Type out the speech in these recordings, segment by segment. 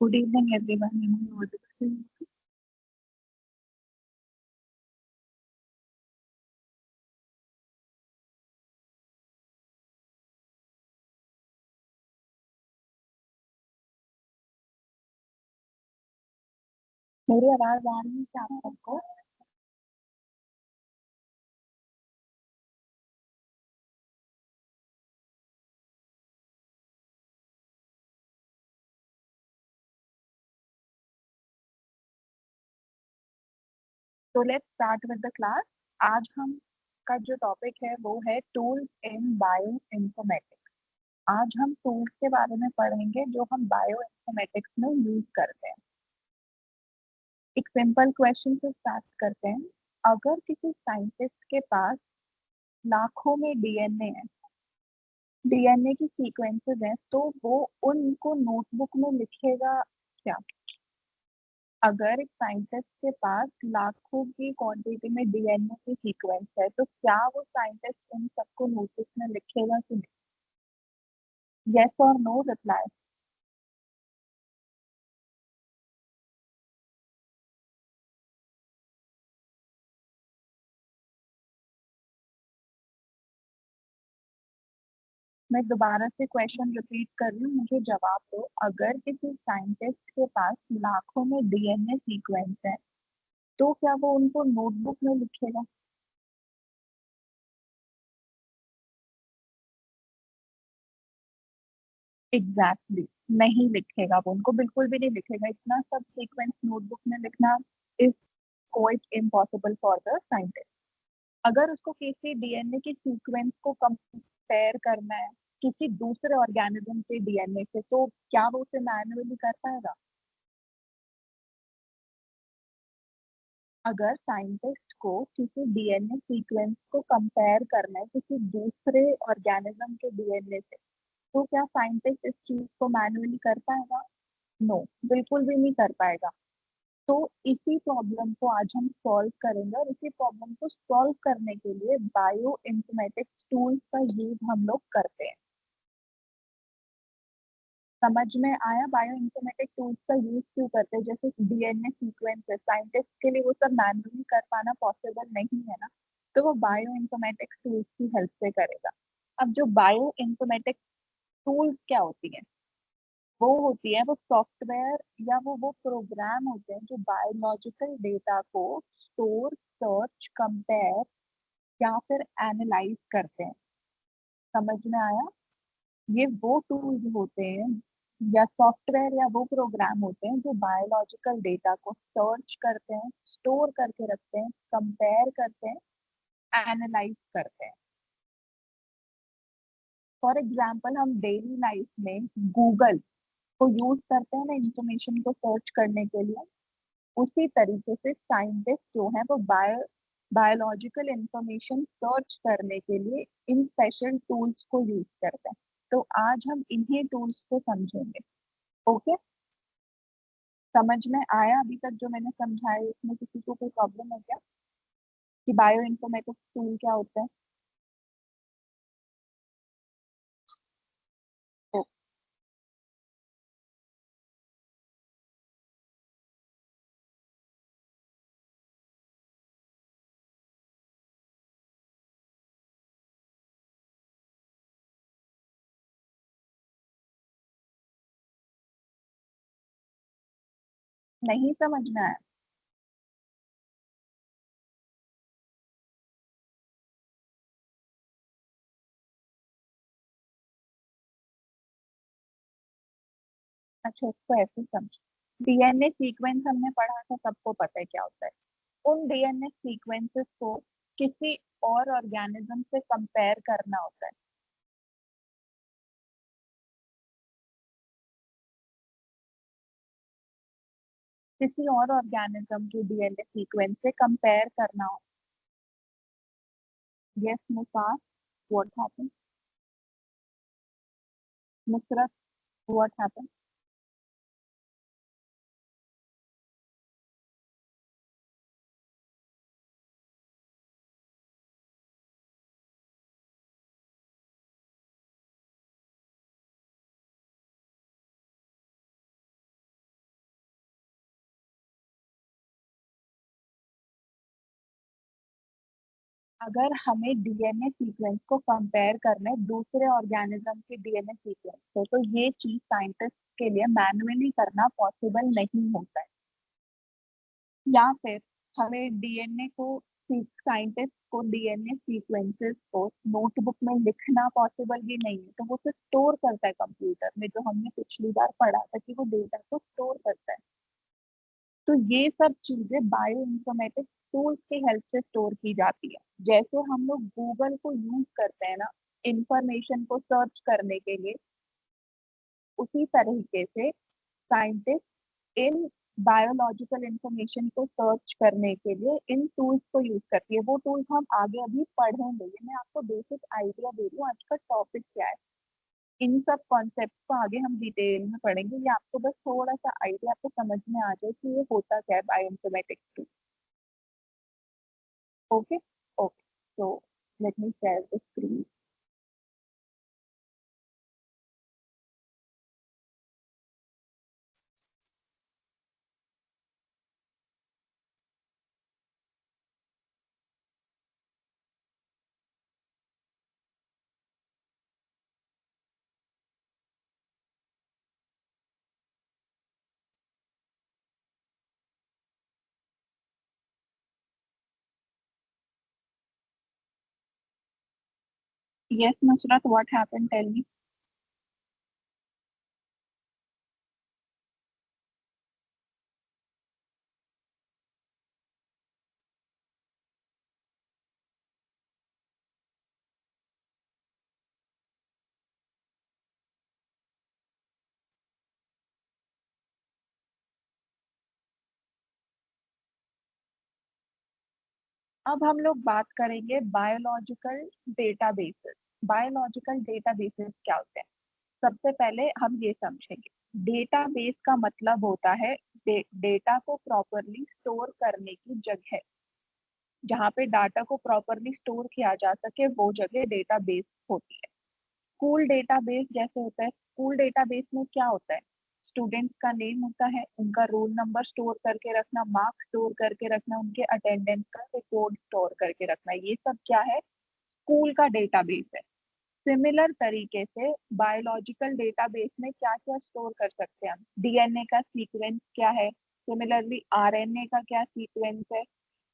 Good evening, everyone. Am I audible? मेरी आवाज आ रही है क्या आप सबको? तो let's start with the class. आज हम का जो टॉपिक है वो है टूल्स इन बायो इन्फॉर्मेटिक्स। आज हम टूल्स के बारे में पढ़ेंगे जो हम बायो इन्फॉर्मेटिक्स में यूज करते हैं। एक सिंपल क्वेश्चन से स्टार्ट करते हैं। अगर किसी साइंटिस्ट के पास लाखों में डीएनए है, डीएनए की सीक्वेंसेस हैं, तो वो उनको नोटबुक में लिखेगा क्या? अगर एक साइंटिस्ट के पास लाखों की क्वांटिटी में डीएनए की सीक्वेंस है, तो क्या वो साइंटिस्ट उन सबको नोटिस में लिखेगा कि नहीं? यस और नो रिप्लाई। मैं दोबारा से क्वेश्चन रिपीट कर रही हूँ, मुझे जवाब दो। अगर किसी साइंटिस्ट के पास लाखों में डीएनए सीक्वेंस है, तो क्या वो उनको नोटबुक में लिखेगा? एग्जैक्टली नहीं लिखेगा, वो उनको बिल्कुल भी नहीं लिखेगा। इतना सब सीक्वेंस नोटबुक में लिखना is quite impossible for the scientist. अगर उसको किसी डीएनए की सीक्वेंस को कंपेयर करना है किसी दूसरे ऑर्गेनिज्म के डीएनए से, तो क्या वो उसे मैन्युअली कर पाएगा? अगर साइंटिस्ट को किसी डीएनए सीक्वेंस को कंपेयर करना है किसी दूसरे ऑर्गेनिज्म के डीएनए से, तो क्या साइंटिस्ट इस चीज को मैन्युअली कर पाएगा? नो, बिल्कुल भी नहीं कर पाएगा। तो इसी प्रॉब्लम को आज हम सॉल्व करेंगे, और इसी प्रॉब्लम को सॉल्व करने के लिए बायो इन्फॉर्मेटिक्स टूल्स का यूज हम लोग करते हैं। समझ में आया बायो इन्फॉर्मेटिक टूल्स का यूज क्यों करते हैं? जैसे डीएनए सीक्वेंस है, साइंटिस्ट के लिए वो सब मैन्युअली कर पाना पॉसिबल नहीं है ना, तो वो बायो इन्फॉर्मेटिक्स टूल्स की हेल्प से करेगा। अब जो बायो इन्फॉर्मेटिक टूल्स क्या होती है? वो होती है वो सॉफ्टवेयर या वो प्रोग्राम होते हैं जो बायोलॉजिकल डेटा को स्टोर, सर्च, कंपेयर या फिर एनालाइज करते हैं। समझ में आया? ये वो टूल्स होते हैं या सॉफ्टवेयर या वो प्रोग्राम होते हैं जो बायोलॉजिकल डेटा को सर्च करते हैं, स्टोर करके रखते हैं, कंपेयर करते हैं, एनालाइज करते हैं। फॉर एग्जाम्पल, हम डेली लाइफ में गूगल को यूज करते हैं ना इंफॉर्मेशन को सर्च करने के लिए। उसी तरीके से साइंटिस्ट जो है वो बायोलॉजिकल इंफॉर्मेशन सर्च करने के लिए इन स्पेशल टूल्स को यूज करते हैं। तो आज हम इन्हीं टूल्स को समझेंगे। ओके, समझ में आया अभी तक जो मैंने समझाया? इसमें किसी को कोई प्रॉब्लम है क्या कि बायो इन्फॉर्मेटिक्स टूल क्या होता है? तो नहीं समझ में आया? अच्छा, इसको ऐसे समझ। डीएनए सीक्वेंस हमने पढ़ा था, सबको पता है क्या होता है। उन डीएनए सीक्वेंसेस को किसी और ऑर्गेनिज्म से कंपेयर करना होता है। किसी और ऑर्गेनिज्म के डीएनए सीक्वेंस से कंपेयर करना हो। Yes Musaf, what happen? Nusrat, what happen? अगर हमें डीएनए सीक्वेंस को कंपेयर करना है दूसरे ऑर्गेनिज्म के डीएनए सीक्वेंस से, तो ये चीज साइंटिस्ट के लिए मैन्युअली करना पॉसिबल नहीं होता है। या फिर हमें डीएनए को, साइंटिस्ट को डीएनए सीक्वेंसेस को नोटबुक में लिखना पॉसिबल भी नहीं है, तो वो तो स्टोर करता है कंप्यूटर में, जो हमने पिछली बार पढ़ा था कि वो डेटा को स्टोर करता है। तो ये सब चीजें बायो इन्फॉर्मेटिक्स टूल्स के हेल्प से स्टोर की जाती है। जैसे हम लोग गूगल को यूज करते हैं ना इंफॉर्मेशन को सर्च करने के लिए, उसी तरीके से साइंटिस्ट इन बायोलॉजिकल इंफॉर्मेशन को सर्च करने के लिए इन टूल्स को यूज करती है। वो टूल्स हम आगे अभी पढ़ेंगे, ये मैं आपको बेसिक आइडिया दे रही हूँ आज का टॉपिक क्या है। इन सब कॉन्सेप्ट को आगे हम डिटेल में पढ़ेंगे, ये आपको बस थोड़ा सा आइडिया आपको समझ में आ जाए कि ये होता क्या है bioinformatics. Okay, okay, so let me share the screen. Yes, Nusrat, what happened? Tell me. अब हम लोग बात करेंगे बायोलॉजिकल डेटाबेसेस। बायोलॉजिकल डेटाबेसेस क्या होते हैं? सबसे पहले हम ये समझेंगे, डेटाबेस का मतलब होता है डेटा को प्रॉपरली स्टोर करने की जगह। जहाँ पे डाटा को प्रॉपरली स्टोर किया जा सके वो जगह डेटाबेस होती है। स्कूल डेटाबेस जैसे होता है, स्कूल डेटाबेस में क्या होता है? स्टूडेंट्स का नेम होता है, उनका रोल नंबर स्टोर करके रखना, मार्क्स स्टोर करके रखना, उनके अटेंडेंस का रिकॉर्ड स्टोर करके रखना, ये सब क्या है? स्कूल का डेटाबेस है। सिमिलर तरीके से बायोलॉजिकल डेटाबेस में क्या क्या स्टोर कर सकते हैं हम? डीएनए का सीक्वेंस क्या है, सिमिलरली आरएनए का क्या सीक्वेंस है,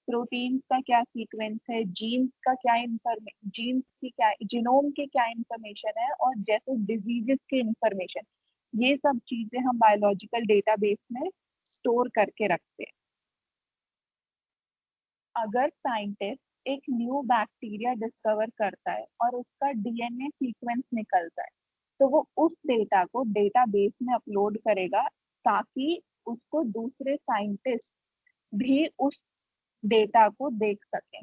प्रोटीन्स का क्या सीक्वेंस है, जीन्स का क्या जीन्स की क्या, जीनोम की क्या इंफॉर्मेशन है, और जैसे डिजीजेस की इंफॉर्मेशन, ये सब चीजें हम बायोलॉजिकल डेटाबेस में स्टोर करके रखते हैं। अगर साइंटिस्ट एक न्यू बैक्टीरिया डिस्कवर करता है और उसका डीएनए सीक्वेंस निकलता है, तो वो उस डेटा को डेटाबेस में अपलोड करेगा, ताकि उसको दूसरे साइंटिस्ट भी उस डेटा को देख सकें।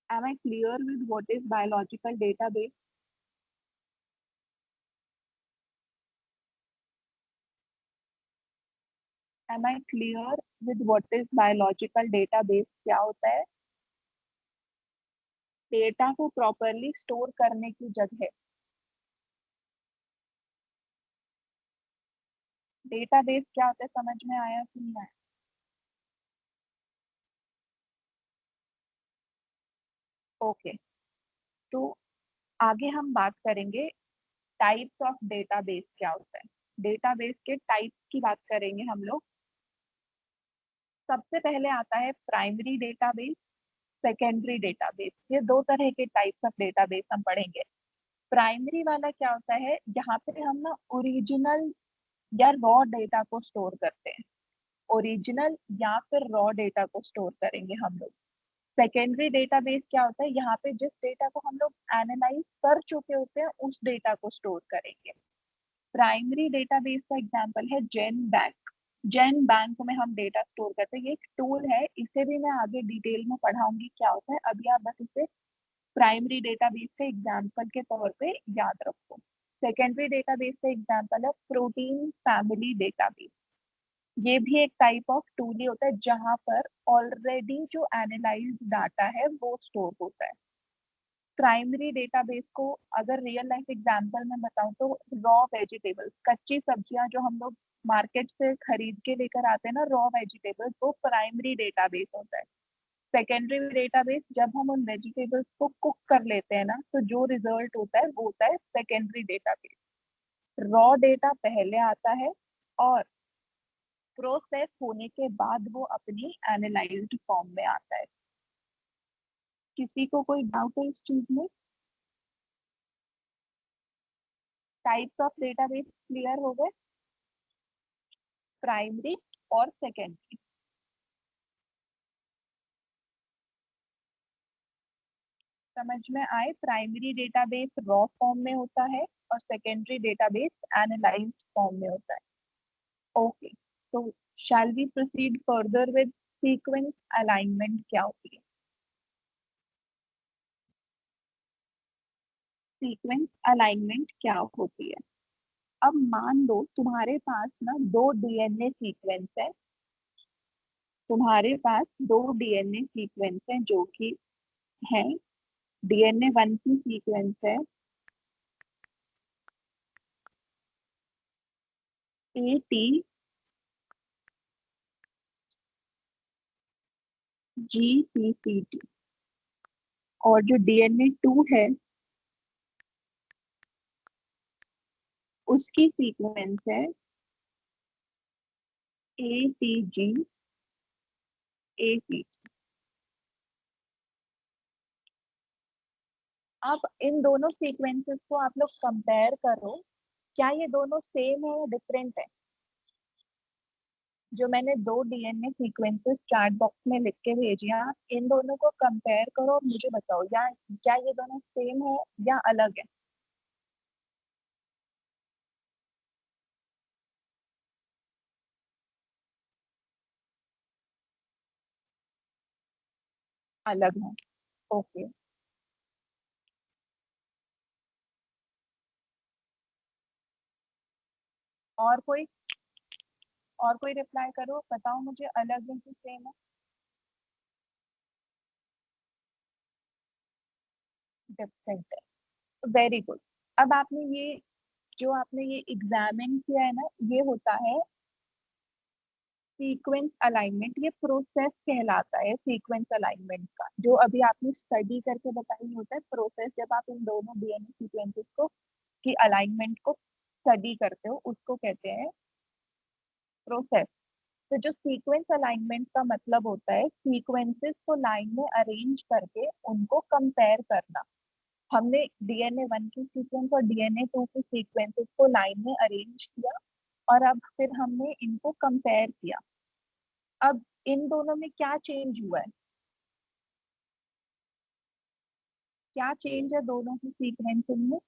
Am I clear with what is biological database? Am I clear with what is biological database? क्या होता है? डेटा को प्रॉपरली स्टोर करने की जगह। डेटाबेस क्या होता है, समझ में आया कि नहीं आया? ओके, तो आगे हम बात करेंगे टाइप्स ऑफ डेटाबेस क्या होता है। डेटाबेस के टाइप्स की बात करेंगे हम लोग। सबसे पहले आता है प्राइमरी डेटाबेस, सेकेंडरी डेटाबेस। ये दो तरह के टाइप्स ऑफ डेटाबेस हम पढ़ेंगे। प्राइमरी वाला क्या होता है? यहाँ पे हम ना ओरिजिनल या रॉ डेटा को स्टोर करते हैं। ओरिजिनल या फिर रॉ डेटा को स्टोर करेंगे हम लोग। सेकेंडरी डेटाबेस क्या होता है? यहाँ पे जिस डेटा को हम लोग एनालाइज कर चुके होते हैं उस डेटा को स्टोर करेंगे। प्राइमरी डेटाबेस का एग्जांपल है जेन बैंक। जेन बैंक में हम डेटा स्टोर करते हैं, ये एक टूल है, इसे भी मैं आगे डिटेल में पढ़ाऊंगी क्या होता है। अभी आप बस इसे प्राइमरी डेटाबेस के एग्जांपल के तौर पे याद रखो। सेकेंडरी डेटाबेस का एग्जांपल है प्रोटीन फैमिली डेटाबेस। ये भी एक टाइप ऑफ टूल ही होता है, जहां पर ऑलरेडी जो एनालाइज डाटा है वो स्टोर होता है। प्राइमरी डेटाबेस को अगर रियल लाइफ एग्जांपल में बताऊं तो रॉ वेजिटेबल्स, कच्ची सब्जियां जो हम लोग मार्केट से खरीद के लेकर आते हैं ना, रॉ वेजिटेबल्स, वो प्राइमरी डेटाबेस होता है। सेकेंडरी डेटाबेस, जब हम उन वेजिटेबल्स को कुक कर लेते हैं ना, तो जो रिजल्ट होता है वो होता है सेकेंडरी डेटाबेस। रॉ डेटा पहले आता है और प्रोसेस होने के बाद वो अपनी एनालाइज्ड फॉर्म में आता है। किसी को कोई डाउट है इस चीज में? टाइप्स ऑफ डेटाबेस क्लियर हो गए, प्राइमरी और सेकेंडरी। समझ में आए? प्राइमरी डेटाबेस रॉ फॉर्म में होता है और सेकेंडरी डेटाबेस एनालाइज्ड फॉर्म में होता है। ओके, तो shall we proceed further with sequence alignment क्या होती है? सीक्वेंस अलाइनमेंट क्या होती है? अब मान लो तुम्हारे पास ना दो डीएनए सीक्वेंस है, तुम्हारे पास दो डीएनए सीक्वेंस है जो कि है, डीएनए वन की सीक्वेंस है ATGCT, और जो डीएनए टू है उसकी सीक्वेंस है ATGAC। अब इन दोनों सीक्वेंसेस को आप लोग कंपेयर करो, क्या ये दोनों सेम है या डिफरेंट है? जो मैंने दो डीएनए सीक्वेंसेस चैट बॉक्स में लिख के भेजी हैं, आप इन दोनों को कंपेयर करो और मुझे बताओ या क्या ये दोनों सेम है या अलग है? अलग है। ओके, और कोई, और कोई रिप्लाई करो, बताओ मुझे अलग है कि सेम है? डिफरेंट है, वेरी गुड। अब आपने ये, जो आपने ये एग्जामिन किया है ना, ये होता है सीक्वेंस अलाइनमेंट। ये प्रोसेस कहलाता है सीक्वेंस अलाइनमेंट का, जो अभी आपने स्टडी करके बताई होता है प्रोसेस। जब आप इन दोनों डीएनए सीक्वेंसेस को की अलाइनमेंट को स्टडी करते हो उसको कहते हैं प्रोसेस। तो जो सीक्वेंस अलाइनमेंट का मतलब होता है सीक्वेंसेस को लाइन में अरेंज करके उनको कंपेयर करना। हमने डीएनए वन की सीक्वेंस और डीएनए टू की सीक्वेंसेस को लाइन में अरेंज किया और अब फिर हमने इनको कंपेयर किया। अब इन दोनों में क्या चेंज हुआ है? क्या चेंज है दोनों की सीक्वेंस में?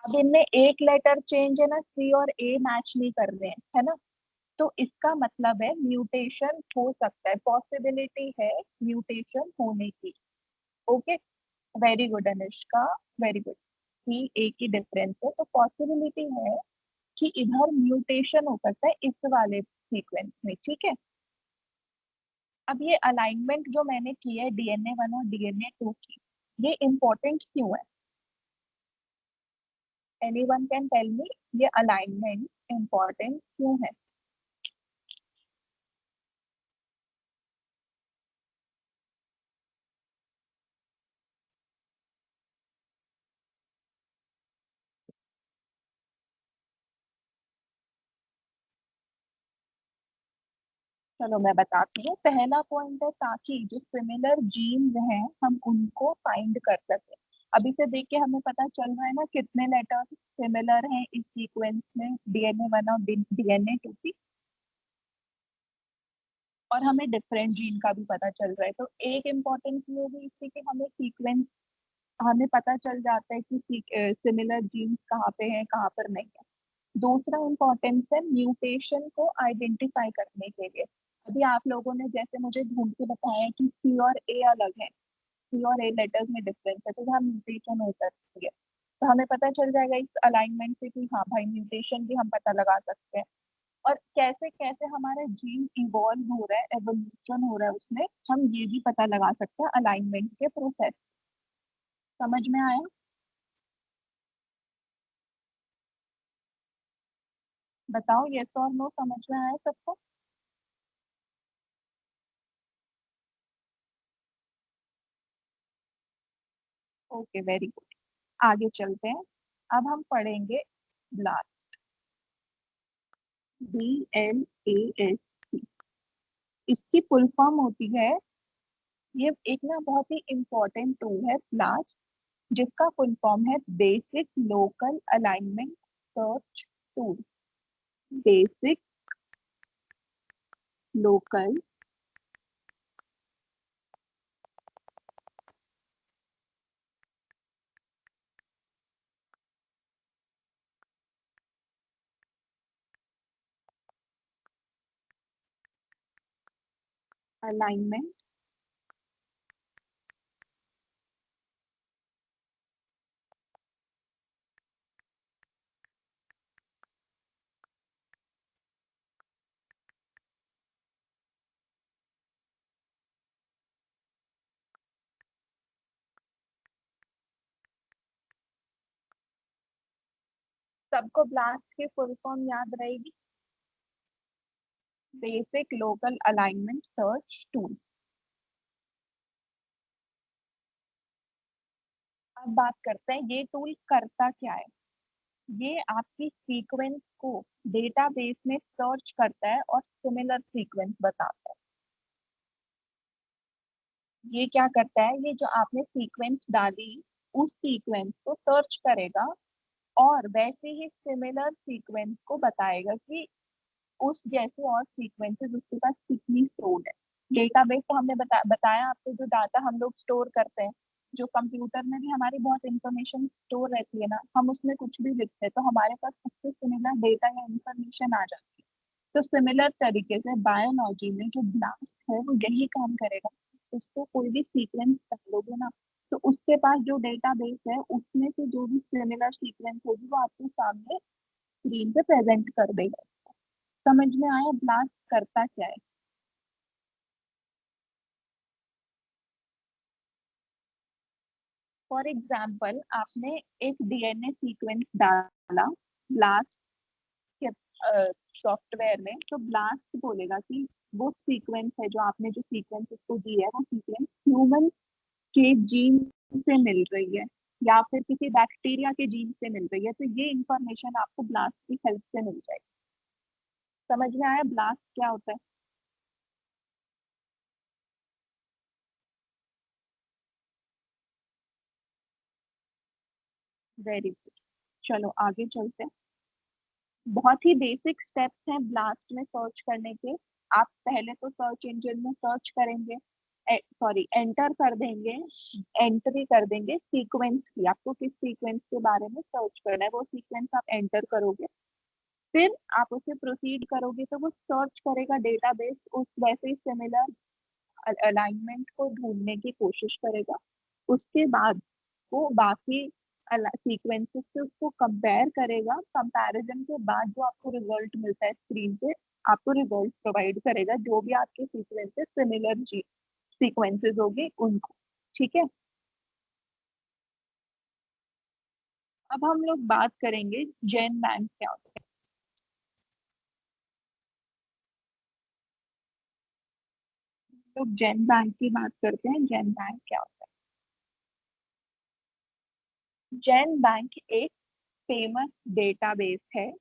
अब इनमें एक लेटर चेंज है ना, सी और ए मैच नहीं कर रहे हैं, है ना? तो इसका मतलब है म्यूटेशन हो सकता है, पॉसिबिलिटी है म्यूटेशन होने की। Okay, very good Anushka, very good. C A की डिफरेंस है तो पॉसिबिलिटी है कि इधर म्यूटेशन हो सकता है इस वाले सीक्वेंस में, ठीक है? अब ये अलाइनमेंट जो मैंने की है डीएनए वन और डीएनए टू की, ये इम्पोर्टेंट क्यों है? एनीवन कैन टेल मी, ये अलाइनमेंट इम्पोर्टेंट क्यों है? चलो मैं बताती हूँ। पहला पॉइंट है ताकि जो सिमिलर जीन्स हैं हम उनको फाइंड कर सके। अभी से देख के हमें पता चल रहा है ना कितने लेटर्स सिमिलर हैं इस सीक्वेंस में, डीएनए वन और डीएनए टू की, और हमें डिफरेंट जीन का भी पता चल रहा है। तो एक इम्पोर्टेंस ये होगी इससे कि हमें सीक्वेंस, हमें पता चल जाता है कि सिमिलर जीन्स कहाँ पे हैं कहाँ पर नहीं है। दूसरा इम्पोर्टेंस है म्यूटेशन को आइडेंटिफाई करने के लिए। अभी आप लोगों ने जैसे मुझे ढूंढ के बताया कि सी और ए अलग है, सी और ए लेटर्स में डिफरेंस है, तो जहाँ म्यूटेशन हो सकती है, तो हमें पता चल जाएगा इस अलाइनमेंट से कि हाँ भाई म्यूटेशन भी हम पता लगा सकते हैं। और कैसे कैसे हमारा जीन इवॉल्व हो रहा है, एवोल्यूशन हो रहा है उसमें, हम ये भी पता लगा सकते हैं अलाइनमेंट के प्रोसेस। समझ में आया? बताओ यस और नो, समझ में आया सबको? Okay, very good. आगे चलते हैं। अब हम पढ़ेंगे ब्लास्ट। BLAST, इसकी फुल फॉर्म होती है, ये एक ना बहुत ही इंपॉर्टेंट टूल है ब्लास्ट, जिसका फुल फॉर्म है basic local alignment search tool. Basic local alignment सबको ब्लास्ट की फुल फॉर्म याद रहेगी? Basic local alignment search tool. अब बात करते हैं ये टूल करता क्या है। ये आपकी सीक्वेंस को डेटाबेस में सर्च करता है और सिमिलर सीक्वेंस बताता है। ये क्या करता है, ये जो आपने सीक्वेंस डाली उस सीक्वेंस को सर्च करेगा और वैसे ही सिमिलर सीक्वेंस को बताएगा कि उस जैसे और सीक्वेंसेस उसके पास कितनी स्टोर्ड है। डेटाबेस तो हमने बताया आपको, जो डाटा हम लोग स्टोर करते हैं, जो कंप्यूटर में भी हमारी बहुत इंफॉर्मेशन स्टोर रहती है ना, हम उसमें कुछ भी लिखते हैं तो हमारे पास उससे सिमिलर डेटा या इंफॉर्मेशन आ जाती है। तो सिमिलर तरीके से बायोलॉजी में जो ब्लास्ट है वो यही काम करेगा। उसको कोई भी सीक्वेंस डालोगे ना, तो उसके पास जो डेटाबेस है उसमें से जो भी सिमिलर सीक्वेंस होगी वो आपके सामने स्क्रीन पे प्रेजेंट कर देगा। समझ में आया ब्लास्ट करता क्या है? फॉर एग्जाम्पल, आपने एक डीएनए सीक्वेंस डाला ब्लास्ट के सॉफ्टवेयर में, तो ब्लास्ट बोलेगा कि वो सीक्वेंस है, जो आपने जो सीक्वेंस उसको दी है वो सीक्वेंस ह्यूमन के जीन से मिल रही है या फिर किसी बैक्टीरिया के जीन से मिल रही है, तो ये इंफॉर्मेशन आपको ब्लास्ट की हेल्प से मिल जाएगी। समझ में आया ब्लास्ट क्या होता है? Very good. चलो आगे चलते हैं। बहुत ही बेसिक स्टेप्स हैं ब्लास्ट में सर्च करने के। आप पहले तो सर्च इंजन में सर्च करेंगे, सॉरी एंटर कर देंगे, एंट्री कर देंगे सीक्वेंस की, आपको किस सीक्वेंस के बारे में सर्च करना है वो सीक्वेंस आप एंटर करोगे। फिर आप उसे प्रोसीड करोगे तो वो सर्च करेगा डेटाबेस, उस वैसे ही सिमिलर अलाइनमेंट को ढूंढने की कोशिश करेगा। उसके बाद वो बाकी सीक्वेंसेस से उसको कंपेयर करेगा। कंपैरिजन के बाद जो आपको रिजल्ट मिलता है स्क्रीन पे, आपको रिजल्ट प्रोवाइड करेगा जो भी आपके सीक्वेंसेस सिमिलर जी सीक्वेंसेस होगी उनको। ठीक है। अब हम लोग बात करेंगे जेन बैंक क्या होता है। तो जेन बैंक की बात करते हैं, जेन बैंक क्या होता है। जेन बैंक एक फेमस डेटाबेस है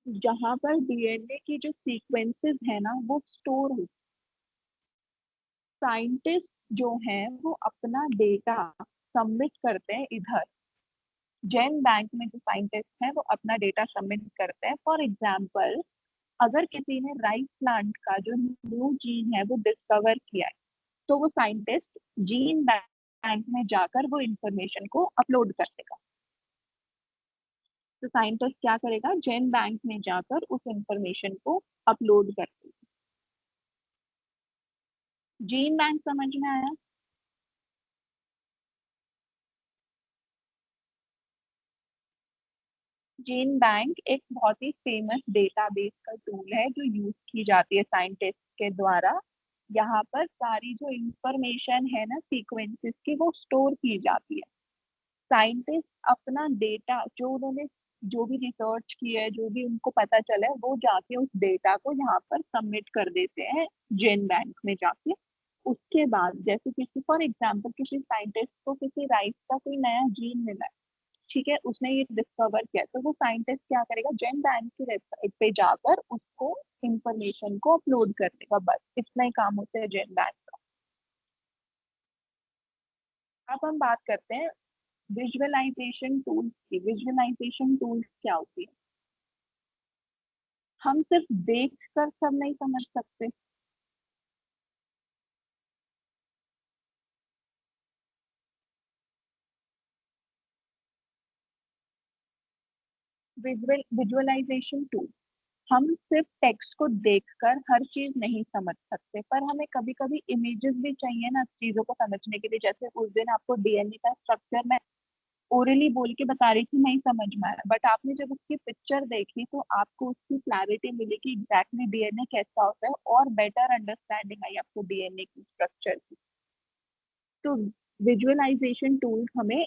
जहां पर डीएनए की जो सीक्वेंसेस है ना वो स्टोर हो। साइंटिस्ट जो हैं वो अपना डेटा सबमिट करते हैं इधर। जेन बैंक में जो साइंटिस्ट हैं वो अपना डेटा सबमिट करते हैं। फॉर एग्जाम्पल, अगर किसी ने राइस प्लांट का जो न्यू जीन है वो डिस्कवर किया है, तो वो साइंटिस्ट जीन बैंक में जाकर वो इंफॉर्मेशन को अपलोड कर देगा। तो साइंटिस्ट क्या करेगा, जेन बैंक में जाकर उस इंफॉर्मेशन को अपलोड कर देगा। जीन बैंक समझ में आया? जीन बैंक एक बहुत ही फेमस डेटाबेस का टूल है जो यूज की जाती है साइंटिस्ट के द्वारा। यहाँ पर सारी जो इंफॉर्मेशन है ना सीक्वेंसेस की वो स्टोर की जाती है। साइंटिस्ट अपना डेटा जो उन्होंने जो भी रिसर्च किया है जो भी उनको पता चला है वो जाके उस डेटा को यहाँ पर सबमिट कर देते हैं जेन बैंक में जाके। उसके बाद जैसे किसी फॉर एग्जांपल किसी साइंटिस्ट को किसी राइस का कोई नया जीन मिला है, ठीक है, उसने ये डिस्कवर किया तो वो साइंटिस्ट क्या करेगा, जेन बैंक की वेबसाइट पे जाकर उसको इंफॉर्मेशन को अपलोड कर देगा। बस इतना ही काम होता है जेन बैंक का। अब हम बात करते हैं विजुअलाइजेशन टूल्स की। विजुअलाइजेशन टूल्स क्या होती है? हम सिर्फ देख कर सब नहीं समझ सकते। विजुअलाइजेशन टूल, हम सिर्फ टेक्स्ट को देखकर हर चीज नहीं समझ सकते, पर हमें कभी कभी इमेजेस भी चाहिए ना चीजों को समझने के लिए। जैसे उस दिन आपको डीएनए का स्ट्रक्चर मैं ओरली बोल के बता रही थी, नहीं समझ में आया, बट आपने जब उसकी पिक्चर देखी तो आपको उसकी क्लैरिटी मिली कि एग्जैक्टली डीएनए कैसा होता है, और बेटर अंडरस्टैंडिंग आई आपको डीएनए की स्ट्रक्चर की। तो विजुअलाइजेशन टूल्स हमें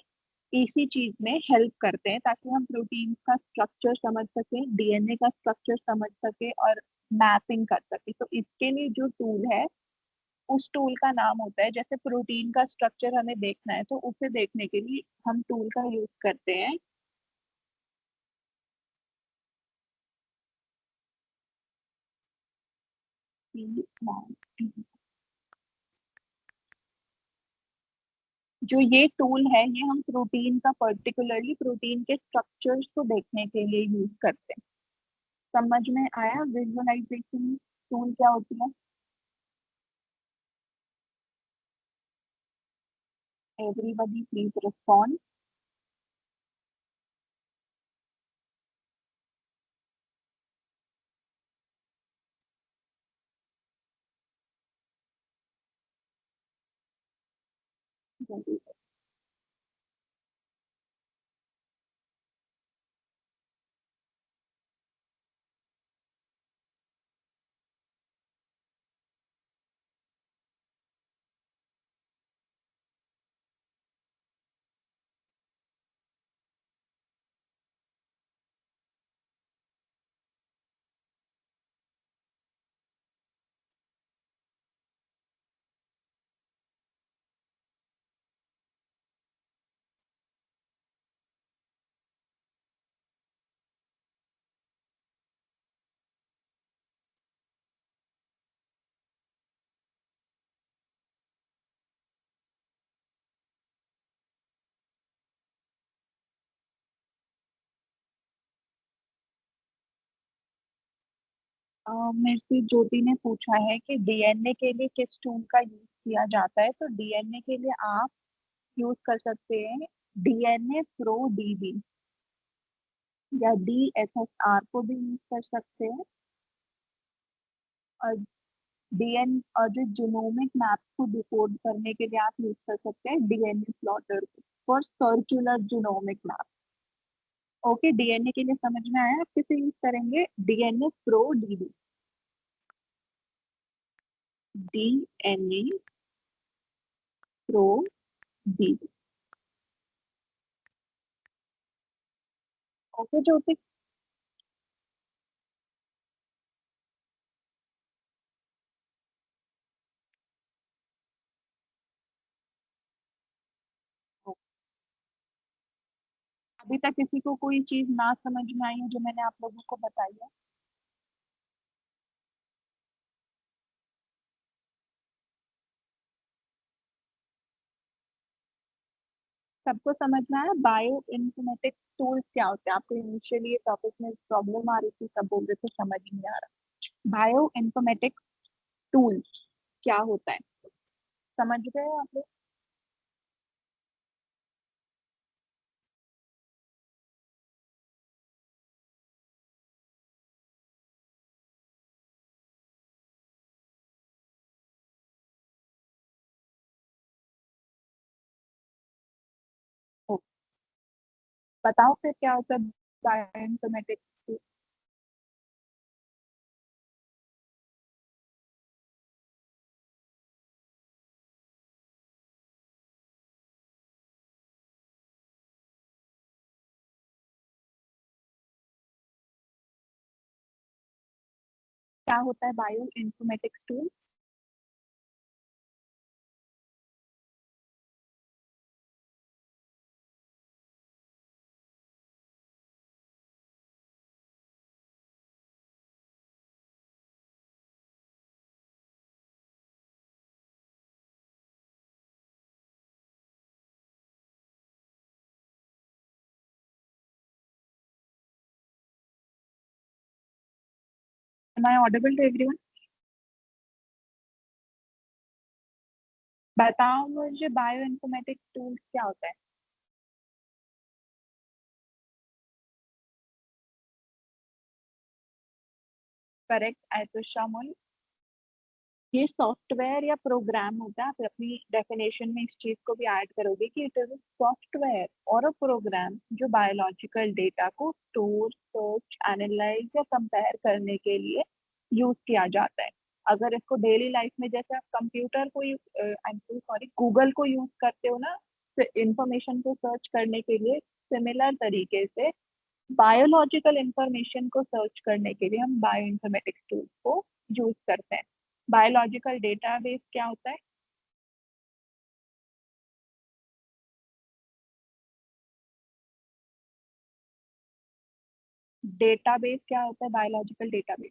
इसी चीज में हेल्प करते हैं ताकि हम प्रोटीन का स्ट्रक्चर समझ सके, डीएनए का स्ट्रक्चर समझ सके और मैपिंग कर सके। तो इसके लिए जो टूल है उस टूल का नाम होता है, जैसे प्रोटीन का स्ट्रक्चर हमें देखना है तो उसे देखने के लिए हम टूल का यूज करते हैं कि जो ये टूल है ये हम प्रोटीन का पर्टिकुलरली प्रोटीन के स्ट्रक्चर्स को देखने के लिए यूज करते हैं। समझ में आया विजुअलाइजेशन टूल क्या होती है? Everybody please respond. मेरे से ज्योति ने पूछा है कि डीएनए के लिए किस टूल का यूज किया जाता है। तो डीएनए के लिए आप यूज कर सकते हैं डीएनए प्रो डीबी, या डीएसएसआर को भी यूज कर सकते हैं। और डीएन और जो जीनोमिक मैप को डिकोड करने के लिए आप यूज कर सकते हैं DNA plotter for circular genomic map. Okay, DNA के लिए समझ में आया? आप किसे यूज करेंगे? DNA pro DB. DNA pro DB. Okay Jyoti. अभी तक किसी को कोई चीज ना समझ में आई है जो मैंने आप लोगों को बताई है? सबको समझ में आया बायो इन्फॉर्मेटिक्स टूल्स क्या होते हैं? आपको इनिशियली ये टॉपिक में प्रॉब्लम आ रही थी, सब बोल रहे थे समझ नहीं आ रहा। बायो इन्फॉर्मेटिक्स टूल्स क्या होता है, समझ गए आप लोग? ओ, बताओ फिर क्या होता है। बायोइन्फॉर्मेटिक्स क्या होता है bio informatics tool? Am I audible to everyone? बताओ मुझे बायो इन्फॉर्मेटिक्स टूल्स क्या होता है? करेक्ट आयतुषा मोल। ये सॉफ्टवेयर या प्रोग्राम होता है, आप अपनी डेफिनेशन में इस चीज को भी ऐड करोगे कि इट इज अ सॉफ्टवेयर और अ प्रोग्राम जो बायोलॉजिकल डेटा को स्टोर, सर्च, एनालाइज या कंपेयर करने के लिए यूज किया जाता है। अगर इसको डेली लाइफ में जैसे आप कंप्यूटर को आई एम सॉरी गूगल को यूज करते हो ना इंफॉर्मेशन को सर्च करने के लिए, सिमिलर तरीके से बायोलॉजिकल इंफॉर्मेशन को सर्च करने के लिए हम बायो इन्फॉर्मेटिक्स टूल्स को यूज करते हैं। बायोलॉजिकल डेटाबेस क्या होता है? डेटाबेस क्या होता है biological database?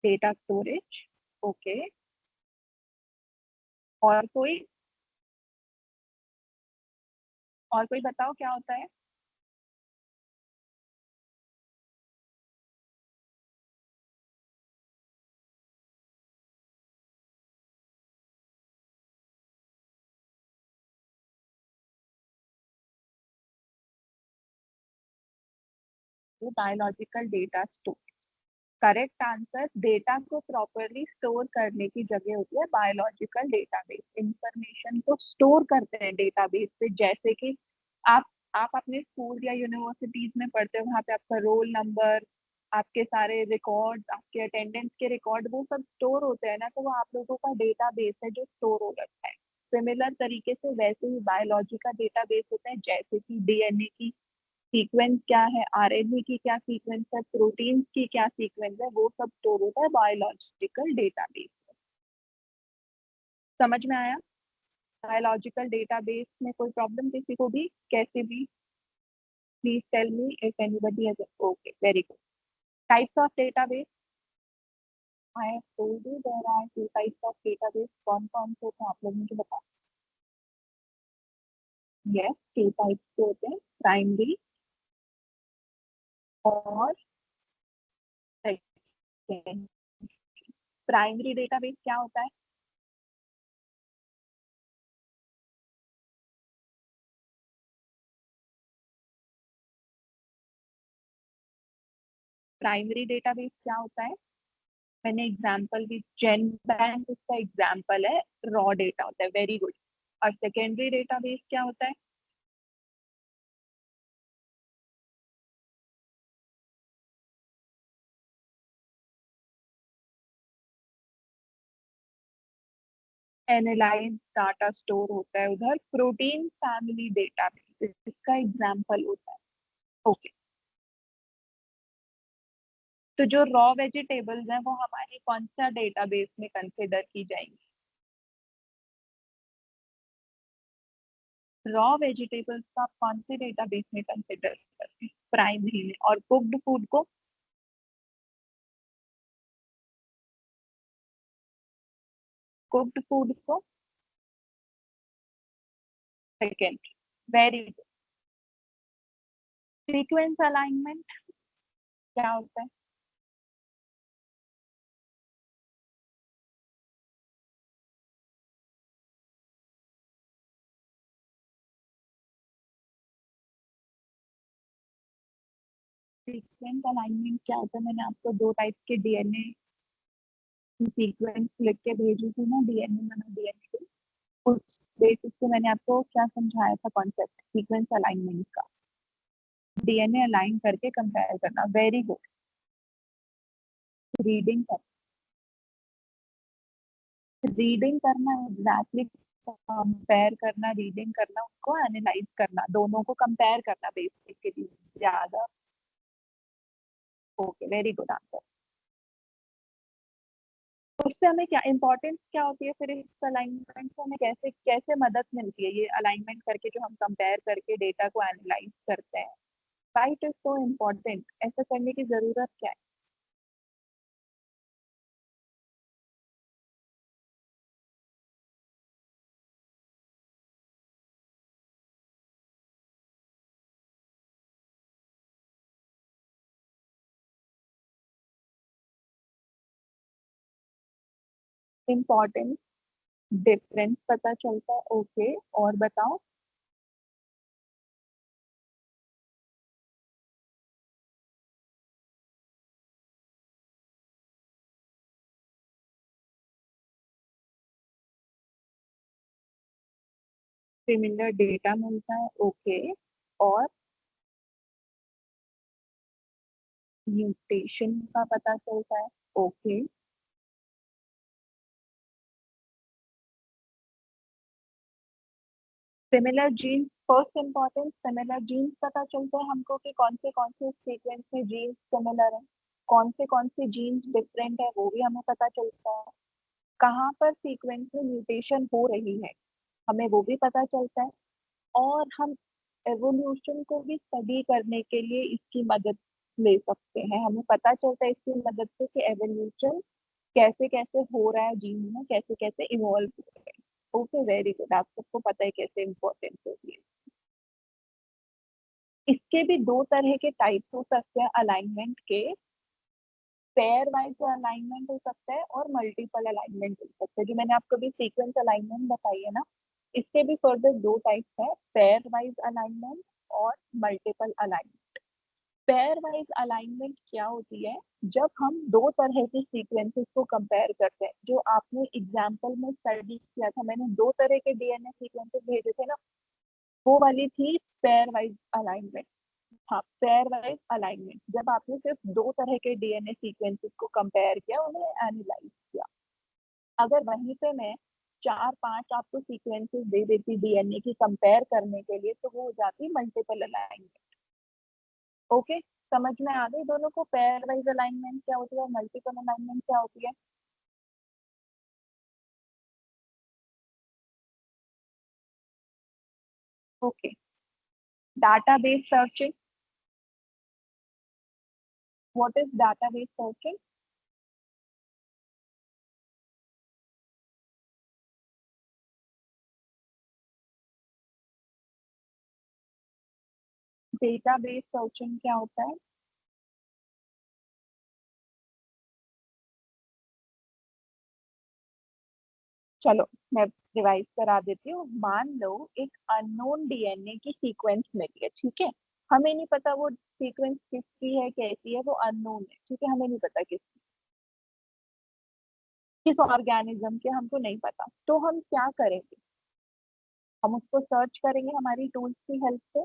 Data storage. Okay. और कोई? और कोई बताओ क्या होता है? वो biological data store. Correct answer. Data को प्रॉपरली स्टोर करने की जगह होती है बायोलॉजिकल डेटाबेस। इंफॉर्मेशन को स्टोर करते हैं डेटाबेस पे, जैसे कि आप आप अपने स्कूल या यूनिवर्सिटीज में पढ़ते हो, वहाँ पे आपका रोल नंबर, आपके सारे रिकॉर्ड, आपके अटेंडेंस के रिकॉर्ड वो सब स्टोर होते हैं ना, तो वो आप लोगों का डेटाबेस है जो स्टोर हो रखा है। सिमिलर तरीके से वैसे ही बायोलॉजी का डेटाबेस होता है, जैसे कि डीएनए की सीक्वेंस क्या है, आरएनए की क्या सीक्वेंस है, प्रोटीन की क्या सीक्वेंस है, वो सब स्टोर होता है बायोलॉजिकल डेटाबेस। समझ में आया? बायोलॉजिकल डेटाबेस में कोई प्रॉब्लम किसी को भी कैसे भी? Please tell me if anybody has. Okay, very good. Types of database. I have told you there are two types of database. कौन कौन से होते हैं आप लोग मुझे बताओ। यस, टू टाइप्स के होते हैं, प्राइमरी और सेकेंडरी। प्राइमरी डेटाबेस क्या होता है? प्राइमरी डेटाबेस क्या होता है? मैंने एग्जाम्पल भी, जेन बैंक उसका एग्जाम्पल है, रॉ डेटा होता है। Very good. और सेकेंडरी डेटाबेस क्या होता है? एनालाइज डाटा स्टोर होता है उधर। प्रोटीन फैमिली डेटाबेस इसका एग्जाम्पल होता है। ओके। तो जो रॉ वेजिटेबल्स हैं वो हमारे कौन सा डेटाबेस में कंसिडर की जाएंगी? रॉ वेजिटेबल्स का आप कौन से डेटाबेस में कंसिडर करते हैं? प्राइमरी में। और कुक्ड फूड को? कुक्ड फूड को second. Very good. Sequence alignment क्या होता है? सीक्वेंस अलाइनमेंट क्या होता है? मैंने आपको दो टाइप के डीएनए की सीक्वेंस लिख के भेजी थी ना, डीएनए, मैंने डीएनए, बेसिक से मैंने आपको क्या समझाया था कॉन्सेप्ट सीक्वेंस अलाइनमेंट का, डीएनए अलाइन करके कंपेयर करना। Very good. रीडिंग कर, रीडिंग करना एग्जैक्टली, कंपेयर करना, रीडिंग करना, उनको एनालाइज करना, दोनों को कंपेयर करना बेसिकली ज्यादा। Okay, very good answer. उससे हमें क्या इंपॉर्टेंस क्या होती है फिर इस अलाइनमेंट से, हमें कैसे कैसे मदद मिलती है ये अलाइनमेंट करके, जो हम कंपेयर करके डेटा को एनालाइज करते हैं। राइट इज सो इम्पोर्टेंट, ऐसा करने की जरूरत क्या है। इम्पोर्टेंस, डिफरेंस पता चलता है। ओके, और बताओ। सिमिलर डेटा मिलता है। ओके, और म्यूटेशन का पता चलता है। Okay, similar genes, first importance similar genes पता चलते हैं हमको कि कौन से सीक्वेंस में जीन्स सिमिलर है, कौन से जीन्स डिफरेंट है वो भी हमें पता चलता है। कहाँ पर सीक्वेंस में म्यूटेशन हो रही है हमें वो भी पता चलता है। और हम एवोल्यूशन को भी स्टडी करने के लिए इसकी मदद ले सकते हैं। हमें पता चलता है इसकी मदद से कि एवोल्यूशन कैसे कैसे हो रहा है, जीन में कैसे कैसे इवॉल्व हो रहा है। ओके, वेरी गुड, आप सबको पता है कैसे इम्पोर्टेंट होती है। इसके भी दो तरह के टाइप्स हो सकते हैं अलाइनमेंट के। पेयर वाइज अलाइनमेंट हो सकता है और मल्टीपल अलाइनमेंट हो सकता है। जो मैंने आपको भी सीक्वेंस अलाइनमेंट बताई है ना, इसके भी फर्दर दो टाइप्स है, पेयर वाइज अलाइनमेंट और multiple alignment. Pair wise alignment क्या होती है, जब हम दो तरह के सीक्वेंसेस को कंपेयर करते हैं। जो आपने एग्जांपल में स्टडी किया था, मैंने दो तरह के डीएनए सीक्वेंसेस भेजे थे ना, वो वाली थी पेयर वाइज अलाइनमेंट। हाँ, पेयर वाइज अलाइनमेंट जब आपने सिर्फ दो तरह के डीएनए सीक्वेंसेस को कंपेयर किया, उन्हें एनालाइज किया। अगर वहीं पे मैं चार पांच आपको सीक्वेंसेस दे देती डीएनए की कंपेयर करने के लिए, तो वो हो जाती मल्टीपल अलाइनमेंट। ओके, समझ में आ गई दोनों को, पेयर वाइज अलाइनमेंट क्या होती है और मल्टीपल अलाइनमेंट क्या होती है। Okay, database searching. What is database searching? Database searching क्या होता है? चलो, मैं रिवाइज करा देती हूँ। मान लो एक अननोन डीएनए की सीक्वेंस मिली है, ठीक है। हमें नहीं पता वो सीक्वेंस किसकी है, कैसी है, वो अननोन है, ठीक है, हमें नहीं पता किस ऑर्गेनिज्म के, हमको नहीं पता। तो हम क्या करेंगे, हम उसको सर्च करेंगे हमारी टूल्स की हेल्प से।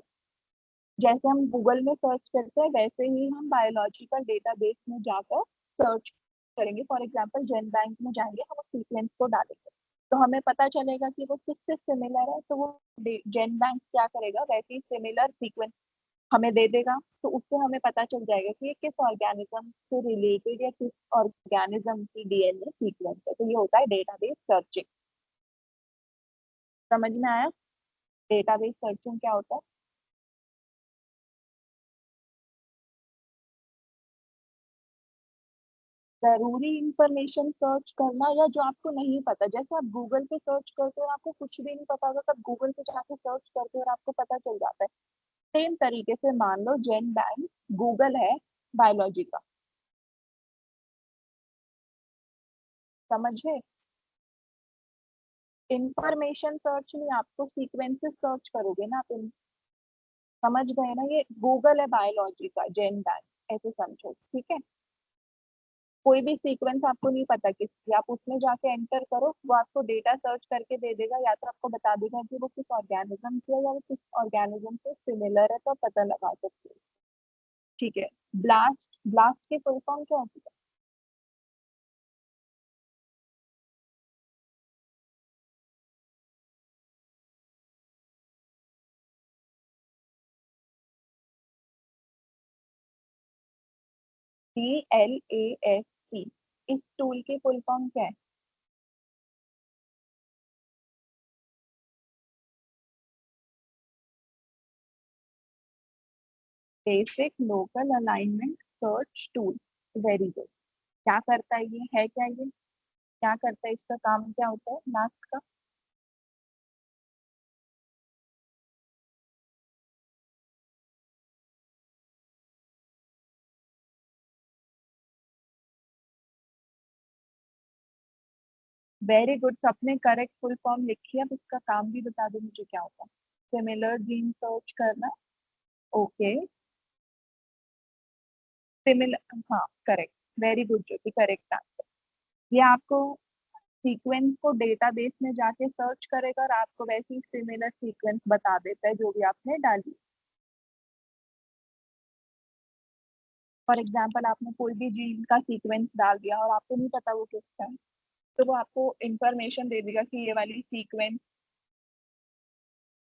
जैसे हम गूगल में सर्च करते हैं, वैसे ही हम बायोलॉजिकल डेटाबेस में जाकर सर्च करेंगे। फॉर एग्जांपल जेन बैंक में जाएंगे, हम उस सीक्वेंस को डालेंगे, तो हमें पता चलेगा कि वो किससे सिमिलर है। तो वो जेन बैंक क्या करेगा, वैसे ही सिमिलर सीक्वेंस हमें दे देगा। तो उससे हमें पता चल जाएगा कि ये किस ऑर्गेनिज्म से रिलेटेड या किस ऑर्गेनिज्म की डीएनए सीक्वेंस है। तो ये होता है डेटाबेस सर्चिंग। समझ में आया डेटाबेस सर्चिंग क्या होता है? जरूरी इंफॉर्मेशन सर्च करना, या जो आपको नहीं पता, जैसे आप गूगल पे सर्च करते हो, आपको कुछ भी नहीं पता होगा, तब गूगल पे जाके सर्च करते हो और आपको पता चल जाता है। सेम तरीके से मान लो जेन बैंक गूगल है बायोलॉजी का। समझे? इंफॉर्मेशन सर्च नहीं, आपको सीक्वेंसेस सर्च करोगे ना आप। समझ गए ना, ये गूगल है बायोलॉजी का, जेन बैंक, ऐसे समझो, ठीक है। कोई भी सीक्वेंस आपको नहीं पता किसकी, आप उसमें जाके एंटर करो, वो आपको डेटा सर्च करके दे देगा, या तो आपको बता देगा कि वो किस ऑर्गेनिज्म की है या वो किस ऑर्गेनिज्म से सिमिलर है, तो आप पता लगा सकते हो। ठीक है। ब्लास्ट, ब्लास्ट की फुल फॉर्म क्या होती है? DLAST। इस टूल की फुल फॉर्म क्या है? Basic local alignment search tool. Very good. क्या करता है ये, है क्या ये? क्या करता है, इसका काम क्या होता है लास्ट का? वेरी गुड, सबने करेक्ट फुल फॉर्म लिखी है। अब इसका काम भी बता दो मुझे क्या होता है। सिमिलर जीन सर्च करना। ओके। सिमिलर, हाँ करेक्ट। वेरी गुड ज्योति, करेक्ट आंसर। ये आपको सीक्वेंस को डेटाबेस में जाके सर्च करेगा और आपको वैसी सिमिलर सीक्वेंस बता देता है जो भी आपने डाली। फॉर एग्जाम्पल आपने कोई भी जीन का सीक्वेंस डाल दिया और आपको नहीं पता वो किसका है, तो वो आपको इंफॉर्मेशन दे देगा कि ये वाली सीक्वेंस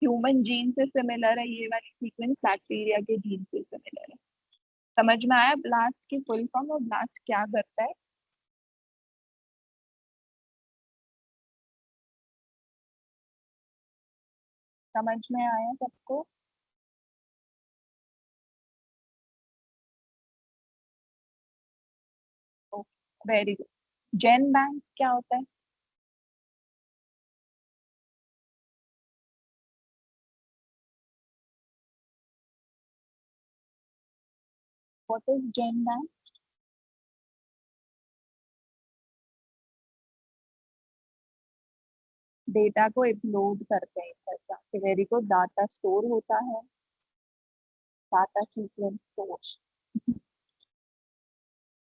ह्यूमन जीन से सिमिलर है, ये वाली सीक्वेंस बैक्टीरिया के जीन से सिमिलर है। समझ में आया ब्लास्ट की फुल फॉर्म और ब्लास्ट क्या करता है? समझ में आया सबको? Very good. जेन बैंक क्या होता है? What is gene bank? Data को अपलोड करते हैं ऐसा। Very good. डाटा स्टोर होता है, data sequence source.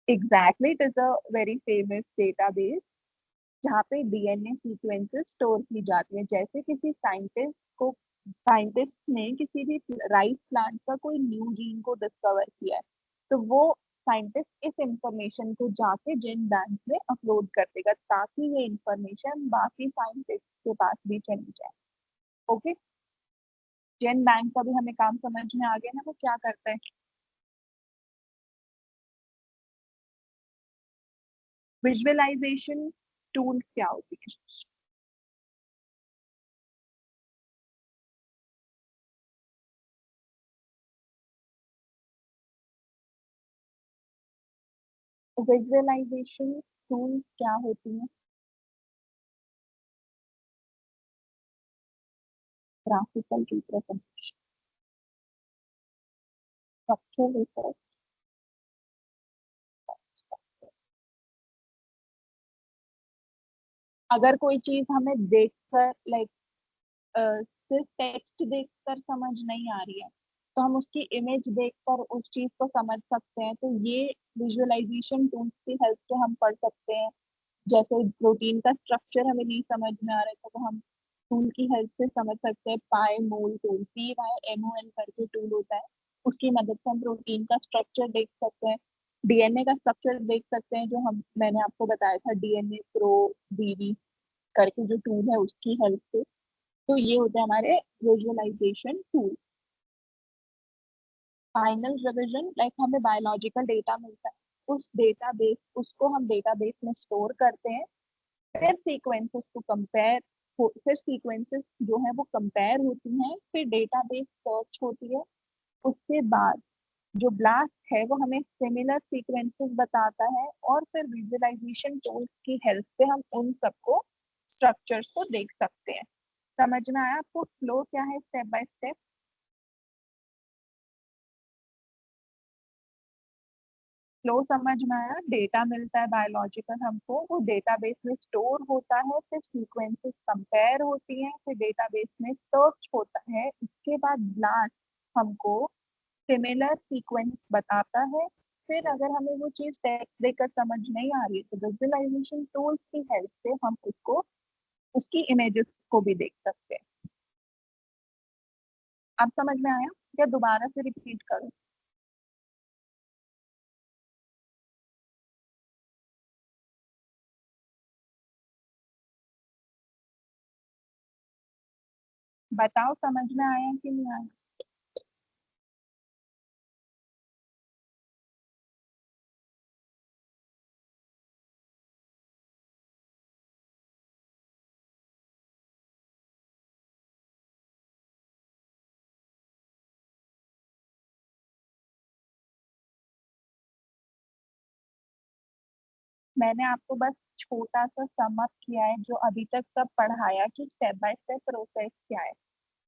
Exactly, it is a very famous database जहाँ पे डीएनए सीक्वेंसेस स्टोर की जाती है। जैसे किसी साइंटिस्ट ने किसी भी राइस प्लांट का कोई न्यू जीन को डिस्कवर किया है, तो वो साइंटिस्ट इस इंफॉर्मेशन को जाके जेन बैंक में अपलोड कर देगा ताकि ये इंफॉर्मेशन बाकी साइंटिस्ट के पास भी चली जाए। ओके। जेन बैंक का भी हमें काम समझ में आ गया ना, वो क्या करता है? विजुअलाइजेशन टूल क्या होती है? विजुअलाइजेशन टूल क्या होती है? Graphical representation, structure research. अगर कोई चीज हमें देखकर लाइक सिर्फ टेक्स्ट देखकर समझ नहीं आ रही है, तो हम उसकी इमेज देखकर उस चीज को समझ सकते हैं, तो ये विजुअलाइजेशन टूल्स की हेल्प से हम पढ़ सकते हैं। जैसे प्रोटीन का स्ट्रक्चर हमें नहीं समझ में आ रहा है, तो वो हम टूल की हेल्प से समझ सकते हैं। पाई मोल टूल, PYMOL करके टूल होता है, उसकी मदद से हम प्रोटीन का स्ट्रक्चर देख सकते हैं। डीएनए का स्ट्रक्चर देख सकते हैं, जो हम मैंने आपको बताया था, डीएनए प्रो डीवी करके जो टूल है उसकी हेल्प से। तो ये होते हैं हमारे visualization tool. Final revision, like हमें बायोलॉजिकल डेटा मिलता है, उस डेटाबेस उसको हम डेटाबेस में स्टोर करते हैं। फिर सीक्वेंसेस को कंपेयर फिर सीक्वेंसेस जो है वो कंपेयर होती हैं, फिर डेटाबेस सर्च होती है। उसके बाद जो ब्लास्ट है वो हमें सिमिलर सीक्वेंसेस बताता है, और फिर विजुअलाइजेशन टूल्स की हेल्प से हम उन सबको स्ट्रक्चर्स को देख सकते हैं। समझ में आया आपको फ्लो क्या है स्टेप बाय स्टेप? फ्लो समझ में आया। डेटा मिलता है बायोलॉजिकल हमको, वो डेटाबेस में स्टोर होता है, फिर सीक्वेंसेस कंपेयर होती हैं, फिर डेटाबेस में सर्च होता है। इसके बाद ब्लास्ट हमको सिमिलर सीक्वेंस बताता है, फिर अगर हमें वो चीज टेक्स्ट देकर समझ नहीं आ रही है तो विजुअलाइजेशन टूल्स की हेल्प से हम उसको उसकी इमेजेस को भी देख सकते हैं। आप समझ में आया या दोबारा से रिपीट करूं? बताओ समझ में आया कि नहीं आया? मैंने आपको बस छोटा सा सम अप किया है जो अभी तक सब पढ़ाया कि स्टेप बाय स्टेप प्रोसेस क्या है।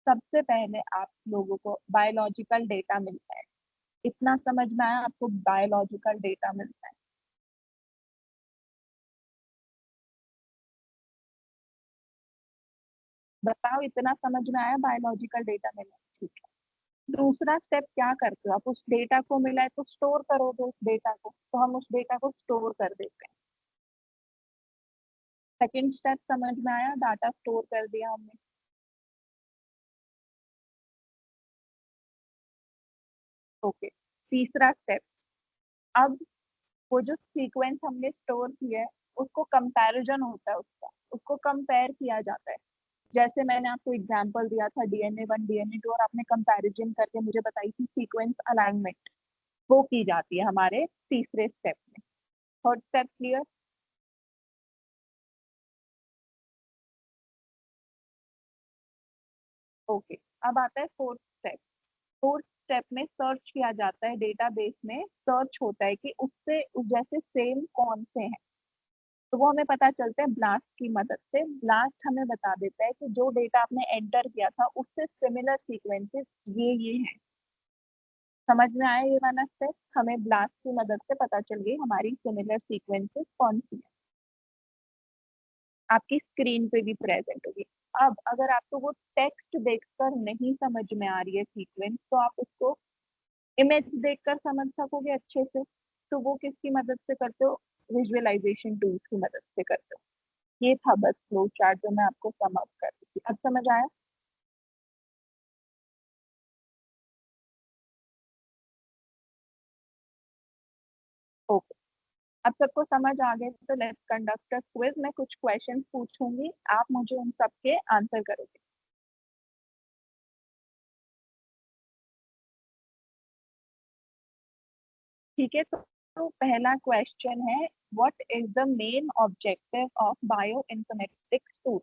सबसे पहले आप लोगों को बायोलॉजिकल डेटा मिलता है। इतना समझ में आया आपको? बायोलॉजिकल डेटा मिलता है। बताओ इतना समझ में आया? बायोलॉजिकल डेटा मिला, ठीक है। दूसरा स्टेप क्या करते हो आप? उस डेटा को मिला है तो स्टोर करोगे उस डेटा को, तो हम उस डेटा को स्टोर कर देते हैं। सेकंड स्टेप समझ में आया? डाटा स्टोर कर दिया हमने। ओके। तीसरा स्टेप, अब वो जो सीक्वेंस हमने स्टोर किया है उसको कंपैरिजन होता है, उसका उसको कंपेयर किया जाता है। जैसे मैंने आपको एग्जांपल दिया था DNA 1 DNA 2 और आपने कंपैरिजन करके मुझे बताई थी सीक्वेंस अलाइनमेंट, वो की जाती है हमारे तीसरे स्टेप में। Third step clear? ओके। अब आता है फोर्थ स्टेप। फोर्थ स्टेप में सर्च किया जाता है, डेटाबेस में सर्च होता है कि उससे उस जैसे सेम कौन से हैं। तो वो हमें पता चलता है ब्लास्ट की मदद से। ब्लास्ट हमें बता देता है कि जो डेटा आपने एंटर किया था उससे सिमिलर सीक्वेंसेस ये हैं। समझ में आया ये वाला स्टेप? हमें ब्लास्ट की मदद से पता चल गई हमारी सिमिलर सीक्वेंसेस कौन सी है। आपकी स्क्रीन पे भी प्रेजेंट होगी। अब अगर आपको वो टेक्स्ट देखकर नहीं समझ में आ रही है सीक्वेंस, तो आप उसको इमेज देखकर समझ सकोगे अच्छे से। तो वो किसकी मदद से करते हो? विजुअलाइजेशन टूल्स की मदद से करते हो। ये था बस फ्लो चार्ट जो मैं आपको सम अप कर रही थी। अब समझ आया? ओके। अब सबको समझ आ गए तो लेट्स कंडक्ट अ क्विज। मैं कुछ क्वेश्चंस पूछूंगी, आप मुझे उन सब के आंसर करोगे। ठीक है, तो पहला क्वेश्चन है, what is the main objective of bio informatics tool?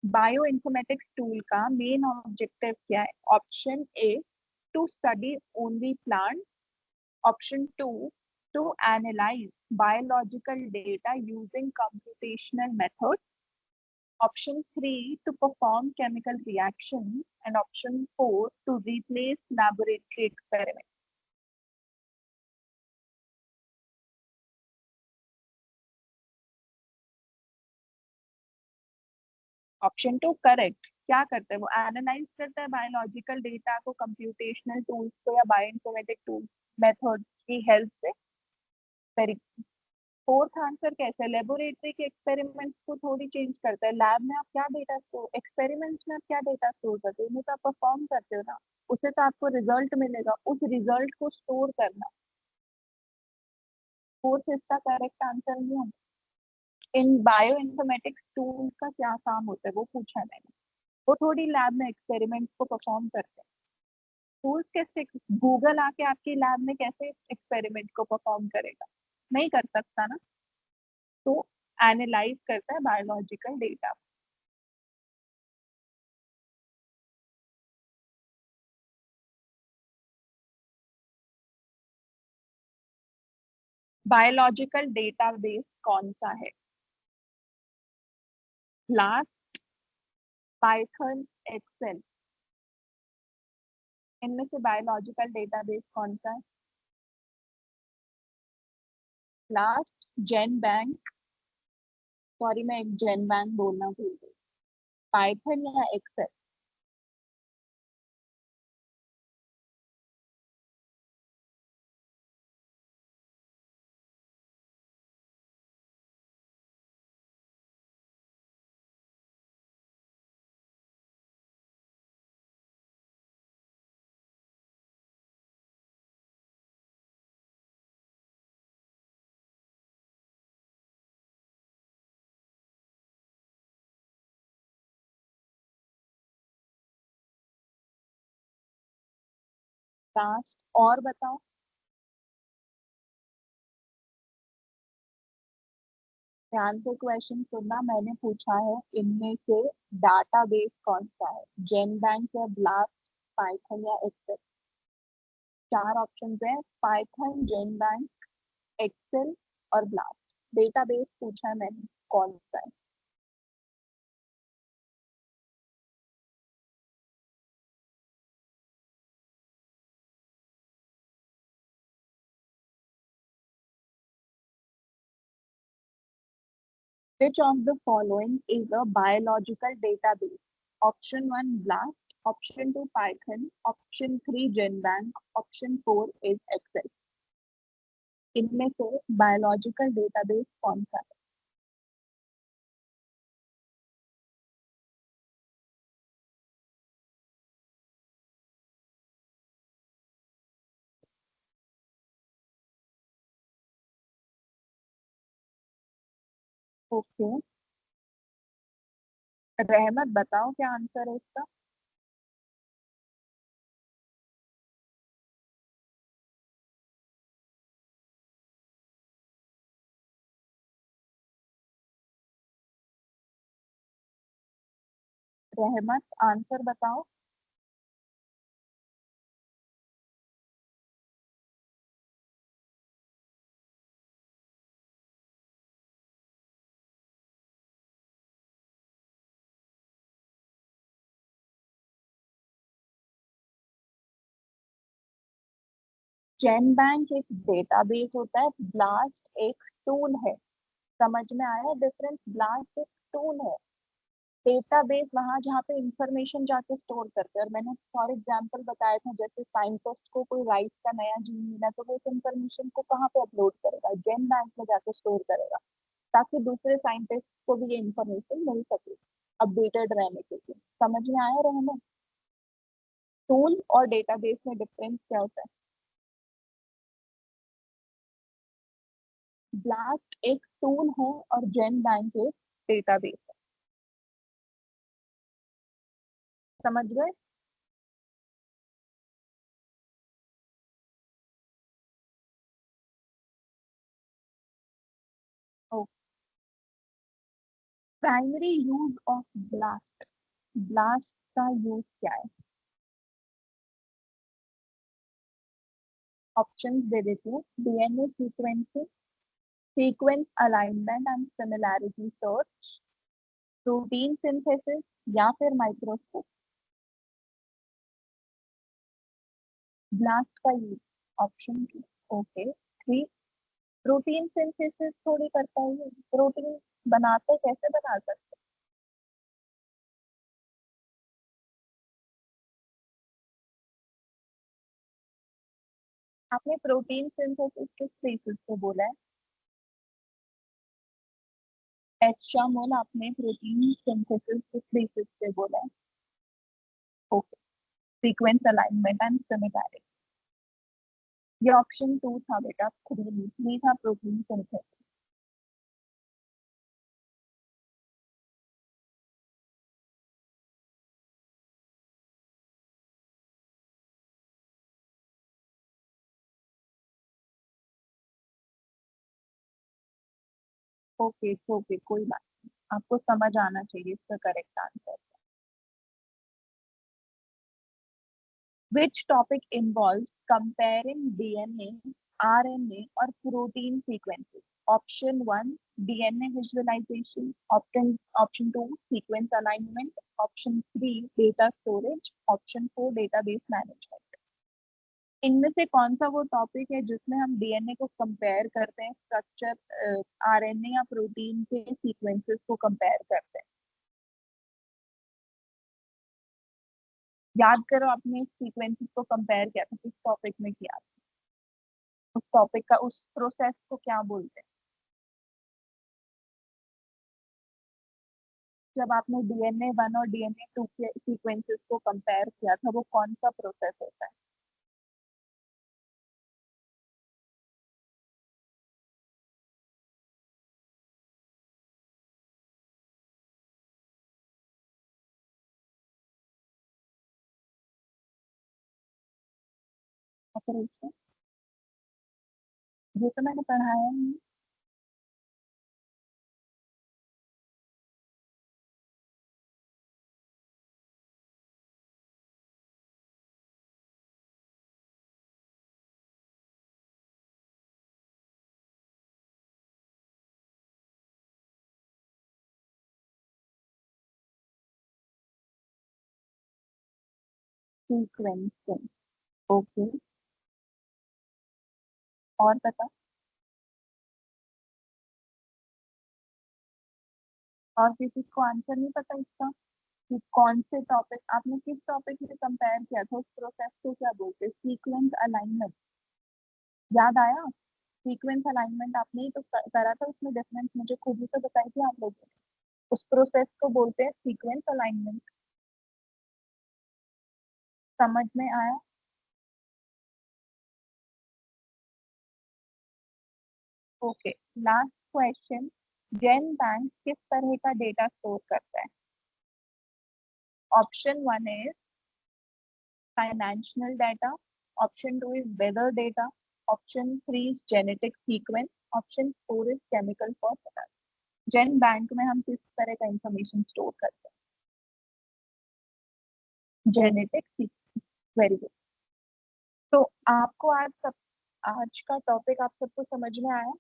Bio informatics tool का मेन ऑब्जेक्टिव क्या है? Option A, to study only plant. Option two, to analyze biological data using computational methods. Option 3, to perform chemical reactions. And option 4, to replace laboratory experiments. Option two correct. क्या करता है वो? Analyze करता है biological data को computational tools को या bioinformatic tools method की हेल्प से। वेरी। फोर्थ आंसर कैसे? लेबोरेटरी के एक्सपेरिमेंट्स को थोड़ी चेंज करता है। लैब में आप क्या डेटा स्टोर, एक्सपेरिमेंट्स में आप क्या डेटा स्टोर करते हो? उन्हें तो आप परफॉर्म करते हो ना, उससे तो आपको रिजल्ट मिलेगा, उस रिजल्ट को स्टोर करना। फोर्थ इसका करेक्ट आंसर नहीं होगा। इन बायो इन्फॉर्मेटिक्स टूल का क्या काम होता है वो पूछा है मैंने। वो थोड़ी लैब में एक्सपेरिमेंट्स को परफॉर्म करते हैं। टूल्स कैसे? गूगल आके आपकी लैब में कैसे एक्सपेरिमेंट को परफॉर्म करेगा? नहीं कर सकता ना। तो एनालाइज करता है बायोलॉजिकल डेटा। बायोलॉजिकल डेटाबेस कौन सा है? Last, Python, Excel. इनमें से बायोलॉजिकल डेटाबेस कौन सा है? लास्ट, जेन बैंक। सॉरी मैं एक जेन बैंक बोलना भूल गई। पाइथन या एक्सेल? लास्ट और बताओ। ध्यान से क्वेश्चन सुनना, मैंने पूछा है इनमें से डाटाबेस कौन सा है, जेन बैंक या ब्लास्ट, पाइथन या एक्सेल? चार ऑप्शन है, पाइथन, जेन बैंक, एक्सेल और ब्लास्ट। डेटाबेस पूछा है मैंने, कौन सा है? Which of the following is a biological database? Option 1 BLAST, option 2 Python, option 3 GenBank, option 4 is Excel. इनमें से बायोलॉजिकल डेटाबेस कौन सा है? ओके, रहमत बताओ क्या आंसर है इसका? रहमत आंसर बताओ। जेन बैंक एक डेटाबेस होता है, ब्लास्ट एक टूल है। समझ में आया डिफरेंस? ब्लास्ट एक टूल है, डेटाबेस वहां जहाँ पे इंफॉर्मेशन जाके स्टोर करते हैं। और मैंने फॉर एग्जांपल बताया था, जैसे साइंटिस्ट को कोई राइस का नया जीन मिला तो वो इस इंफॉर्मेशन को कहाँ पे अपलोड करेगा? जेन बैंक में जाके स्टोर करेगा, ताकि दूसरे साइंटिस्ट को भी ये इंफॉर्मेशन मिल सके अपडेटेड रहने के लिए। समझ में आया रहने? टूल और डेटाबेस में डिफरेंस क्या होता है? ब्लास्ट एक टूल है और जेन बैंक एक डेटाबेस है। समझ गए? Primary use of blast, blast का यूज क्या है? ऑप्शन दे देती हूँ, DNA sequencing, sequence alignment and similarity search, protein synthesis या फिर माइक्रोस्कोप। ब्लास्ट का use, option two. Okay, three. Protein synthesis थोड़ी करता है ये, प्रोटीन बनाते कैसे बना सकते? आपने प्रोटीन सिंथेसिस किस बेसिस पे बोला है? अच्छा मोल, आपने प्रोटीन सिंथेसिस किस बेसिस पे बोला है? Okay, sequence alignment and similarity. ये ऑप्शन टू था बेटा, थ्री नहीं था प्रोटीन सिंथेसिस। ओके ओके, कोई बात नहीं, आपको समझ आना चाहिए इसका correct answer. Which topic involves comparing DNA, RNA or protein sequences? Option 1 DNA visualization, option 2 sequence alignment, option 3 data storage, option 4 database management। इनमें से कौन सा वो टॉपिक है जिसमें हम डीएनए को कंपेयर करते हैं, स्ट्रक्चर, आरएनए या प्रोटीन के सीक्वेंसेस को कंपेयर करते हैं? याद करो आपने सीक्वेंसेस को कंपेयर किया था, किस टॉपिक में किया था? उस टॉपिक का उस प्रोसेस को क्या बोलते हैं? जब आपने डीएनए 1 और डीएनए 2 के सीक्वेंसेस को कंपेयर किया था, वो कौन सा प्रोसेस होता है? ऑपरेशन। ये तो मैंने पढ़ाया ही। सीक्वेंसिंग। ओके। और पता? और किसी को आंसर नहीं पता इसका कि कौन से टॉपिक आपने किस टॉपिक में कंपेयर किया था? उस प्रोसेस को क्या बोलते हैं? Sequence alignment. याद आया? सीक्वेंस अलाइनमेंट आपने ही तो करा था, उसमें डिफरेंस मुझे खुद ही तो बताई थी आप लोगों ने। उस प्रोसेस को बोलते हैं सीक्वेंस अलाइनमेंट। समझ में आया? Okay. Last question. Gene bank किस तरह का डेटा स्टोर करता है? Option 1 is financial data, option 2 is weather data, option 3 is genetic sequence, option 4 is chemical formula. Gene bank में हम किस तरह का इंफॉर्मेशन स्टोर करते हैं? Genetic sequence. Very good. तो आपको आज का टॉपिक आप सबको समझ में आया?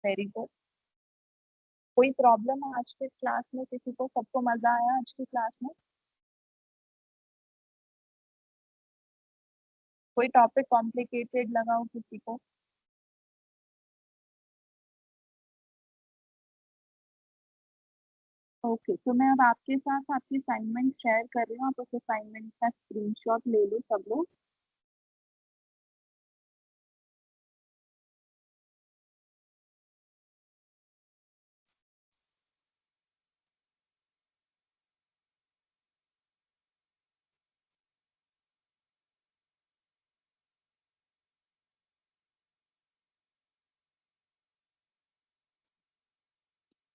Very good. कोई प्रॉब्लम है आज के क्लास में? किसी को, सबको मजा आया आज की क्लास में? कोई टॉपिक कॉम्प्लिकेटेड लगा हो किसी को? ओके, तो मैं अब आपके साथ आपकी असाइनमेंट शेयर कर रही हूँ, आप उस असाइनमेंट का स्क्रीनशॉट ले लो सब लोग।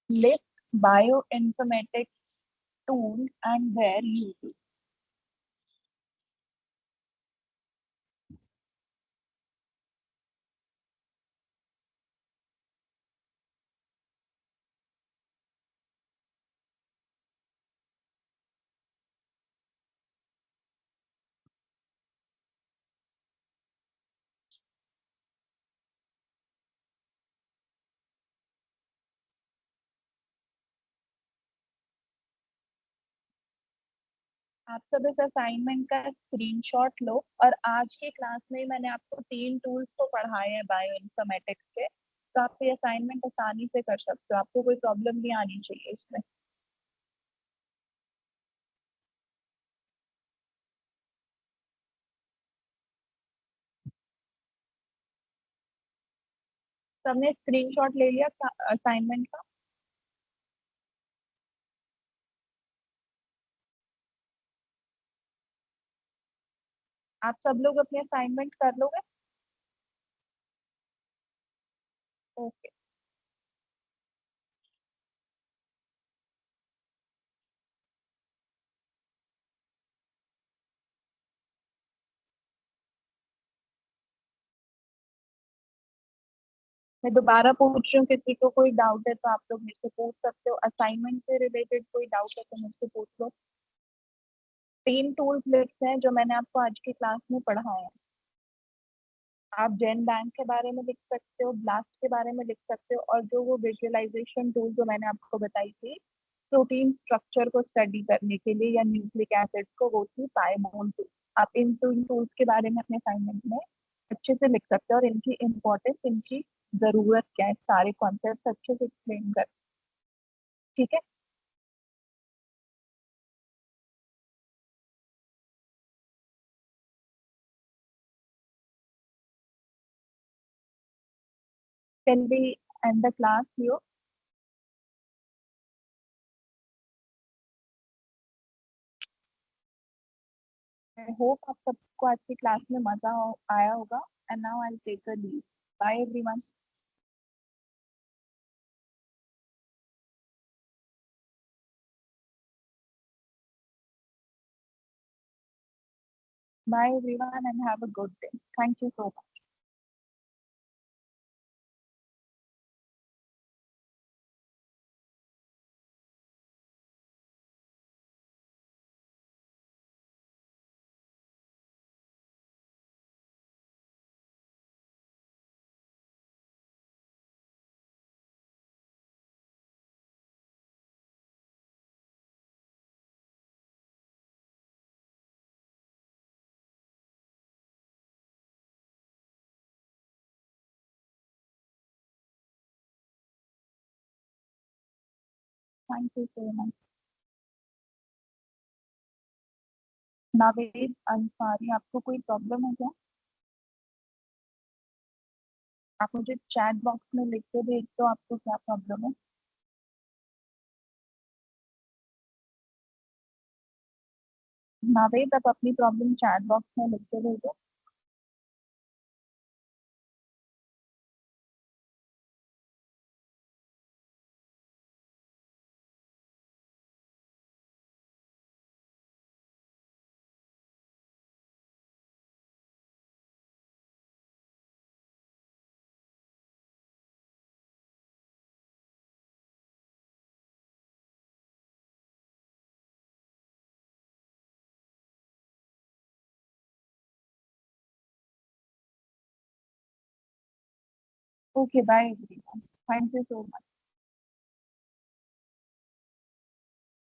List bio informatics tool and their use. आप सब इस असाइनमेंट का स्क्रीनशॉट लो, और आज की क्लास में मैंने आपको 3 टूल्स तो पढ़ाए हैं बायो इन्फॉर्मेटिक्स के, तो आप ये असाइनमेंट आसानी से कर सकते हो, आपको कोई प्रॉब्लम नहीं आनी चाहिए इसमें। सबने स्क्रीनशॉट ले लिया असाइनमेंट का? आप सब लोग अपने असाइनमेंट कर लोगे? ओके। मैं दोबारा पूछ रही हूँ, किसी को कोई डाउट है तो आप लोग मुझसे पूछ सकते हो, असाइनमेंट से रिलेटेड कोई डाउट है तो मुझसे पूछ लो। 3 टूल्स लिखे हैं जो मैंने आपको आज की क्लास में पढ़ाए हैं। आप जेन बैंक के बारे में लिख सकते हो, ब्लास्ट के बारे में लिख सकते हो, और जो वो विजुअलाइजेशन टूल जो मैंने आपको बताई थी प्रोटीन स्ट्रक्चर को स्टडी करने के लिए, या न्यूक्लिक एसिड्स को, वो थी पाइमोल टूल। आप इन टूल्स के बारे में अपने असाइनमेंट में अच्छे से लिख सकते हो, और इनकी इम्पोर्टेंस, इनकी जरूरत क्या है, सारे कॉन्सेप्ट अच्छे से एक्सप्लेन कर। ठीक है। Can be end the class you. I hope आप सबको आज की क्लास में मजा आया होगा। And now I take a leave. Bye everyone. Bye everyone and have a good day. Thank you so much. Thank you so much. Naved Ansari, आपको कोई प्रॉब्लम है क्या? आप मुझे चैट बॉक्स में लिख के भेज दो, आपको क्या प्रॉब्लम है। नावेद, आप अपनी प्रॉब्लम चैट बॉक्स में लिख के भेजो। Okay, bye everyone. Thank you so much.